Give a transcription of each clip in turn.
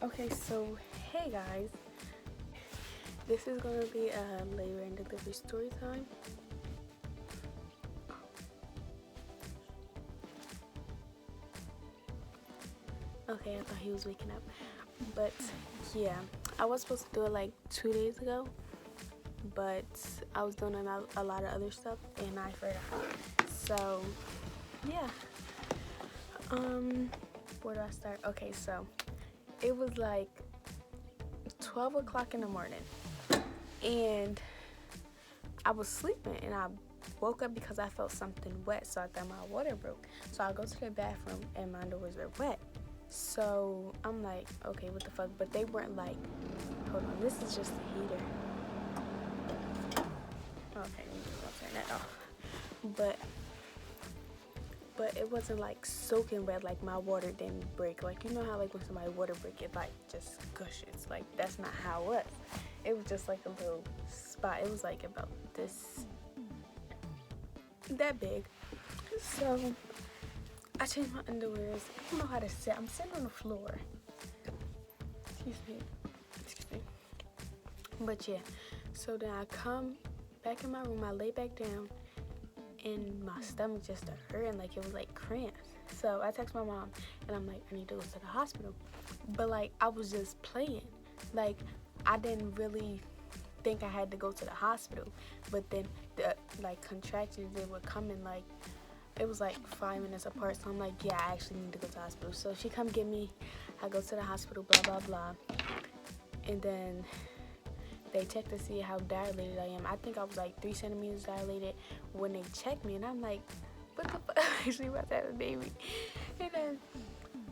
Okay, so hey guys, this is gonna be a labor and delivery story time. Okay, I thought he was waking up, but yeah, I was supposed to do it like 2 days ago, but I was doing a lot of other stuff and I forgot. So yeah, where do I start? Okay, so it was like 12 o'clock in the morning, and I was sleeping and I woke up because I felt something wet, so I thought my water broke. So I go to the bathroom and my underwears are wet. So I'm like, okay, what the fuck? But they weren't like, hold on, this is just the heater. Okay, I'll turn that off. But it wasn't like soaking wet, like my water didn't break. Like, you know how like when somebody water break, it like just gushes. Like, that's not how it was. It was just like a little spot. It was like about that big. So I changed my underwears. I don't know how to sit. I'm sitting on the floor. Excuse me. But yeah, so then I come back in my room. I lay back down, and my stomach just started hurting, like it was like cramps. So I text my mom, and I'm like, I need to go to the hospital. But like I was just playing. Like I didn't really think I had to go to the hospital. But then the like contractions, they were coming like it was like 5 minutes apart. So I'm like, yeah, I actually need to go to the hospital. So she come get me. I go to the hospital, blah blah blah, and then they check to see how dilated I am. I think I was like 3 centimeters dilated when they checked me, and I'm like, what the fuck? I'm actually about to have a baby. And then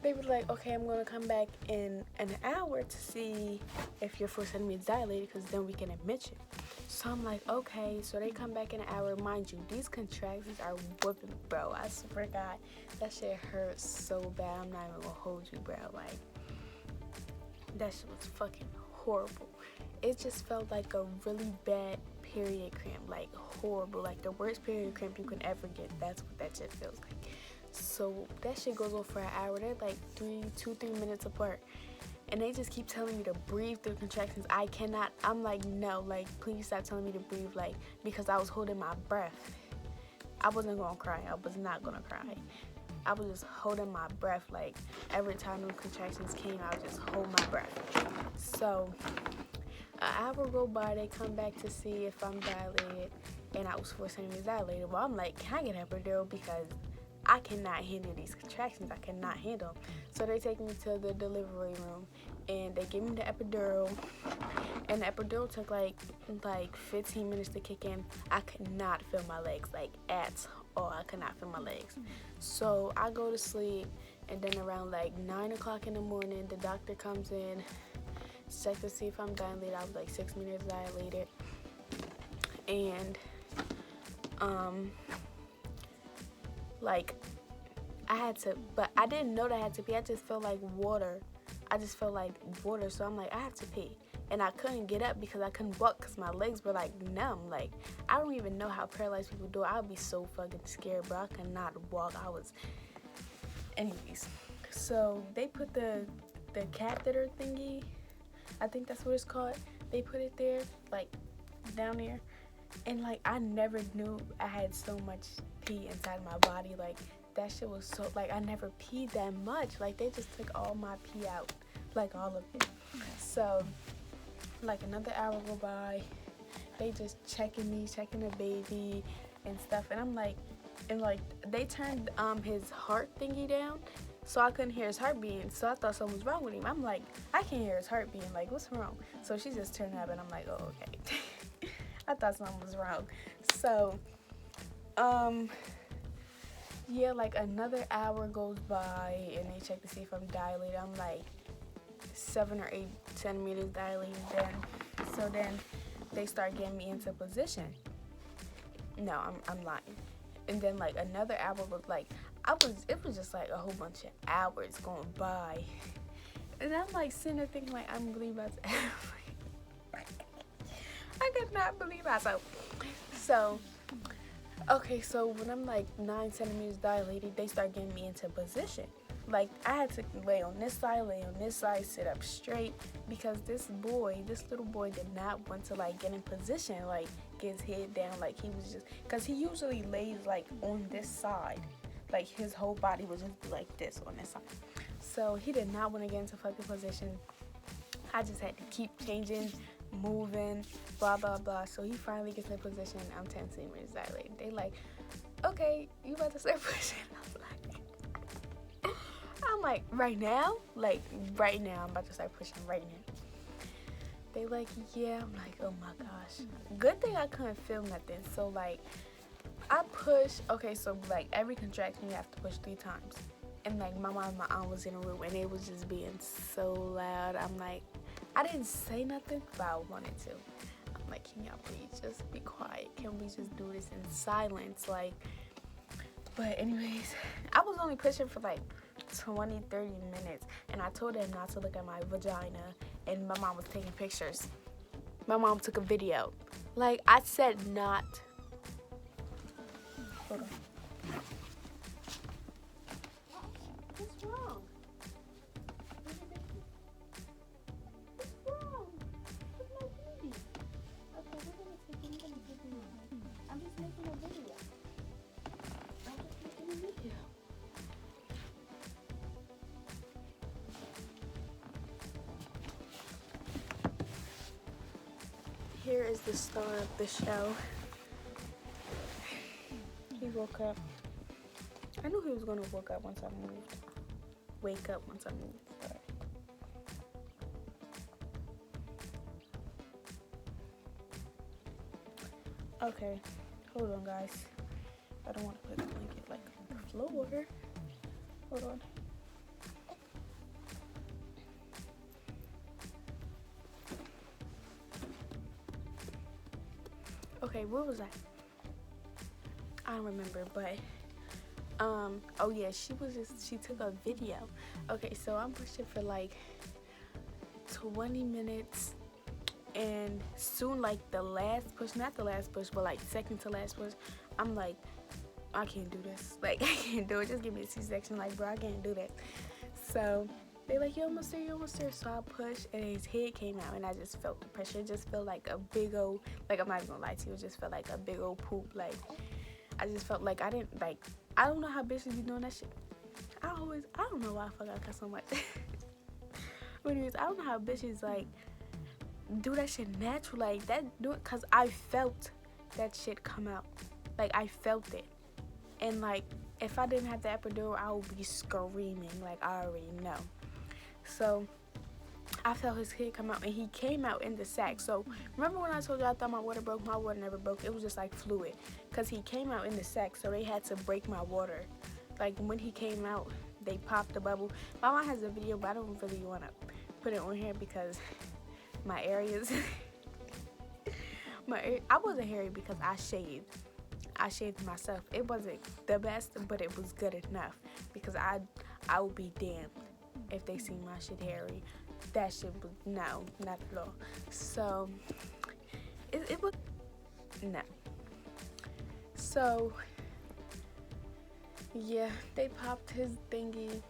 they were like, okay, I'm gonna come back in an hour to see if you're 4 centimeters dilated, because then we can admit you. So I'm like, okay. So they come back in an hour. Mind you, these contractions are whooping, bro. I swear to God, that shit hurts so bad. I'm not even gonna hold you, bro. Like, that shit was fucking horrible. It just felt like a really bad period cramp, like horrible, like the worst period cramp you can ever get. That's what that shit feels like. So that shit goes on for an hour. They're like 3 minutes apart, and they just keep telling me to breathe through contractions. I cannot. I'm like, no, like please stop telling me to breathe, like, because I was holding my breath. I wasn't gonna cry. I was not gonna cry. I was just holding my breath. Like every time those contractions came, I would just hold my breath. So an hour go by, they come back to see if I'm dilated, and I was 4 centimeters dilated. Well, I'm like, can I get epidural, because I cannot handle these contractions. I cannot handle them. So they take me to the delivery room, and they give me the epidural, and the epidural took like 15 minutes to kick in. I could not feel my legs, like at all. I could not feel my legs. So I go to sleep, and then around like 9 o'clock in the morning, the doctor comes in, check to see if I'm dilated. I was like 6 meters dilated, and like I had to, but I didn't know that I had to pee. I just felt like water. So I'm like, I have to pee, and I couldn't get up because I couldn't walk because my legs were like numb. Like I don't even know how paralyzed people do it. I would be so fucking scared, bro. I could not walk. Anyways. So they put the catheter thingy, I think that's what it's called. They put it there, like down there, and like I never knew I had so much pee inside my body. Like that shit was so, like I never peed that much. Like they just took all my pee out, like all of it. So like another hour go by, they just checking the baby and stuff, and I'm like, and like they turned his heart thingy down, so I couldn't hear his heart beating. So I thought something was wrong with him. I'm like, I can't hear his heart beating. Like, what's wrong? So she just turned up, and I'm like, oh, okay. I thought something was wrong. So, yeah, like another hour goes by, and they check to see if I'm dilated. I'm like 7 or 8 centimeters dilated. Then they start getting me into position. No, I'm lying. And then like another hour was like, it was just like a whole bunch of hours going by, and I'm like sitting there thinking like, I'm really about to I could not believe myself. So okay, so when I'm like 9 centimeters dilated, they start getting me into position. like I had to lay on this side, sit up straight, because this little boy did not want to like get in position, like get his head down, like he was just, because he usually lays like on this side, like his whole body was just like this on this side. So he did not want to get into fucking position. I just had to keep changing, moving, blah blah blah. So he finally gets in position. I'm 10 centimeters dilated. They like, okay, you about to start pushing? I'm like, right now? Like, right now, I'm about to start pushing right now. They like, yeah. I'm like, oh my gosh. Good thing I couldn't feel nothing. So, like, I push. Okay, so, like, every contraction, you have to push 3 times. And, like, my mom and my aunt was in a room, and it was just being so loud. I'm like, I didn't say nothing, but I wanted to. I'm like, can y'all please just be quiet? Can we just do this in silence? Like, but anyways, I was only pushing for, like, 20, 30 minutes, and I told them not to look at my vagina, and my mom was taking pictures. My mom took a video. Like, I said not. Hold on. What's wrong? What's wrong? What's my baby? Okay, we're gonna take it. I'm just making a video. I'm just making a video. Here is the star of the show. He woke up. I knew he was gonna wake up once I moved. Wake up once I moved. Sorry. Okay, hold on, guys. I don't want to put the blanket like on the floor. Hold on. Okay, where was I? I don't remember, but oh yeah, she took a video. Okay, so I'm pushing for like 20 minutes, and soon, like the last push, not the last push, but like second to last push, I'm like, I can't do this. Like, I can't do it. Just give me a C-section. Like, bro, I can't do that. So they like, you almost there. So I pushed, and his head came out, and I just felt the pressure. It just felt like a big old, like, I'm not even gonna lie to you, it just felt like a big old poop. Like, I just felt like I didn't, like, I don't know how bitches be doing that shit. I don't know why I forgot cuss so much. But anyways, I don't know how bitches, like, do that shit natural, like, that, do it, cause I felt that shit come out. Like, I felt it. And, like, if I didn't have the epidural, I would be screaming, like, I already know. So I felt his head come out, and he came out in the sack. So remember when I told you I thought my water broke? My water never broke. It was just like fluid, because he came out in the sack, so they had to break my water. Like, when he came out, they popped the bubble. My mom has a video, but I don't really want to put it on here because my areas I wasn't hairy because I shaved myself. It wasn't the best, but it was good enough, because I would be damned if they see my shit hairy. That shit was, no, not at all. So it was, no. So yeah, they popped his thingy.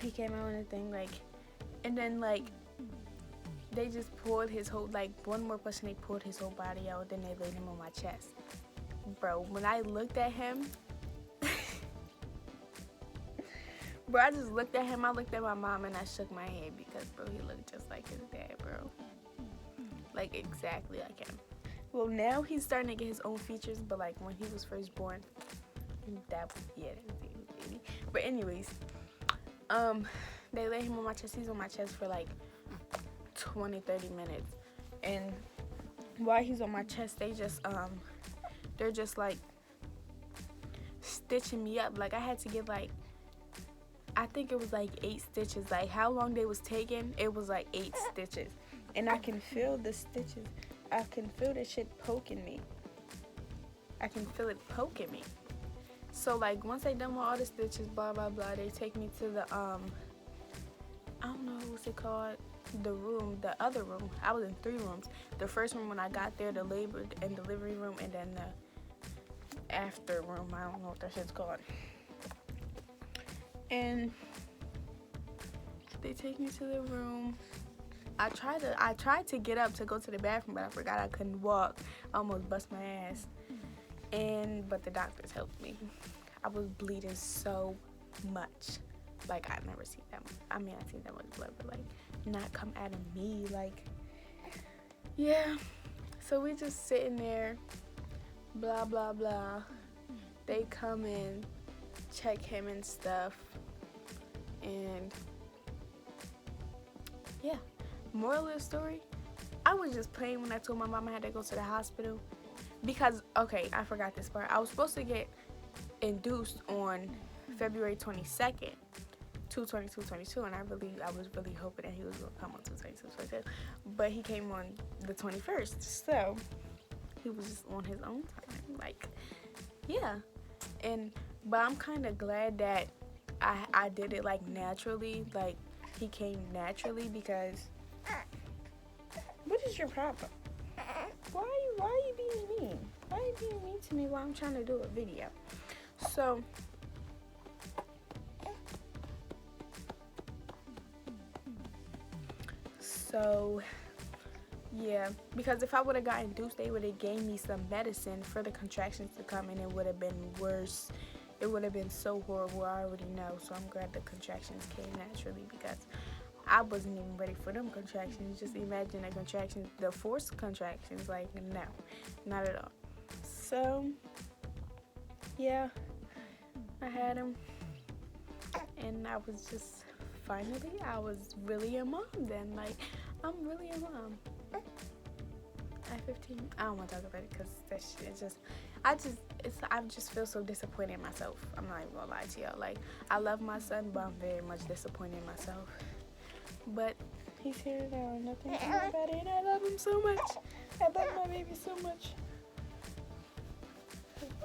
He came out in a thing, like, and then, like, they just pulled his whole, like, one more push, and they pulled his whole body out. Then they laid him on my chest. Bro, when I looked at him, bro, I just looked at him. I looked at my mom, and I shook my head, because, bro, he looked just like his dad, bro. Like, exactly like him. Well, now he's starting to get his own features, but, like, when he was first born, that was, yeah, that's baby. But anyways, they laid him on my chest. He's on my chest for, like, 20, 30 minutes. And while he's on my chest, they just, they're just, like, stitching me up. Like, I had to get, like, I think it was, like, 8 stitches. Like, how long they was taking, it was, like, 8 stitches. And I can feel the stitches. I can feel the shit poking me. I can feel it poking me. So, like, once they done with all the stitches, blah, blah, blah, they take me to the, I don't know, what's it called? The room, the other room. I was in 3 rooms. The first room when I got there, the labor and delivery room, and then the after room. I don't know what that shit's called. And They take me to the room. I tried to get up to go to the bathroom, but I forgot I couldn't walk. I almost bust my ass. But the doctors helped me. I was bleeding so much. Like, I've never seen that much. I mean, I've seen that much blood, but, like, not come out of me. Like, yeah. So we just sitting there, blah, blah, blah. They come in, check him and stuff. And, yeah. Moral of the story, I was just playing when I told my mom I had to go to the hospital. Because, okay, I forgot this part. I was supposed to get induced on February 22nd, 2/22/22, and I was really hoping that he was going to come on 2/22/22, but he came on the 21st, so he was just on his own time, like, yeah. But I'm kind of glad that I did it, like, naturally, like, he came naturally, because, what is your problem? Why are you being mean? Why are you being mean to me while I'm trying to do a video? So yeah, because if I would have got induced, they would have gave me some medicine for the contractions to come, and it would have been worse. It would have been so horrible. I already know. So I'm glad the contractions came naturally, because I wasn't even ready for them contractions. Just imagine the contractions, the forced contractions. Like, no, not at all. So yeah, I had him, and I was just, finally, I was really a mom then. Like, I'm really a mom. At 15, I don't want to talk about it, because that shit, I just feel so disappointed in myself. I'm not even gonna lie to y'all. Like, I love my son, but I'm very much disappointed in myself. But he's here now, and nothing to do about it, and I love him so much. I love my baby so much.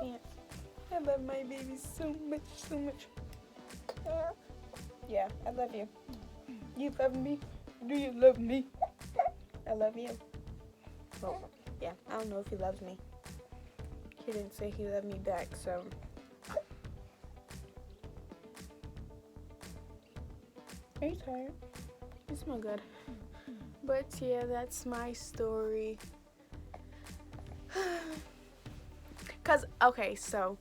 I love my baby so much, so much. Yeah, I love you. You love me? Do you love me? I love you. Well, yeah, I don't know if he loves me. He didn't say he loved me back, so. Are you tired? You smell good. But yeah, that's my story. Okay, so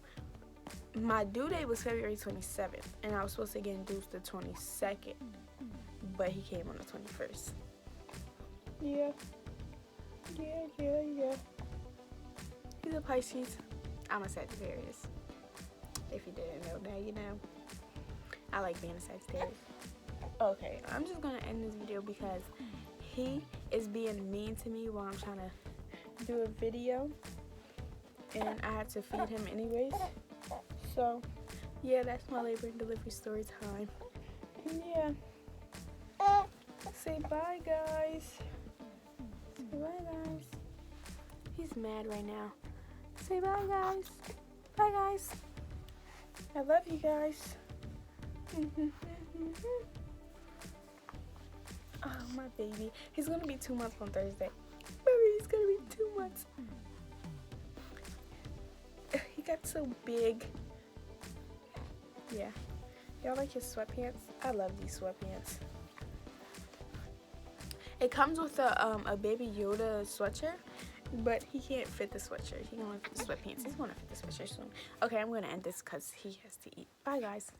my due date was February 27th, and I was supposed to get induced the 22nd, but he came on the 21st. Yeah. He's a Pisces. I'm a Sagittarius. If you didn't know, now you know. I like being a Sagittarius. Okay, I'm just gonna end this video because he is being mean to me while I'm trying to do a video, and I had to feed him anyways. So yeah, that's my labor and delivery story time. And yeah, say bye, guys. Say bye, guys. He's mad right now. Say bye, guys. Bye, guys. I love you guys. Oh, my baby. He's gonna be 2 months on Thursday. Baby, he's gonna be 2 months. He got so big. Yeah. Y'all like his sweatpants? I love these sweatpants. It comes with a Baby Yoda sweatshirt, but he can't fit the sweatshirt. He can only fit the sweatpants. He's gonna fit the sweatshirt soon. Okay, I'm gonna end this because he has to eat. Bye, guys.